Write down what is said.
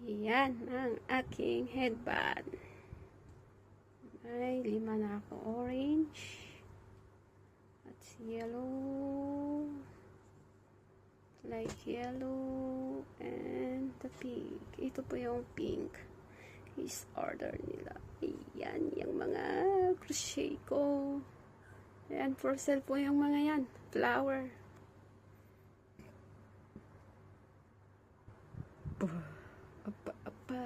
Yan ang aking headband. May 5 na ako. Orange. At yellow. Light yellow. And the pink. Ito po yung pink. Is order nila. Ayan, yung mga crochet ko. Ayan, for sale po yung mga yan. Flower. Apa.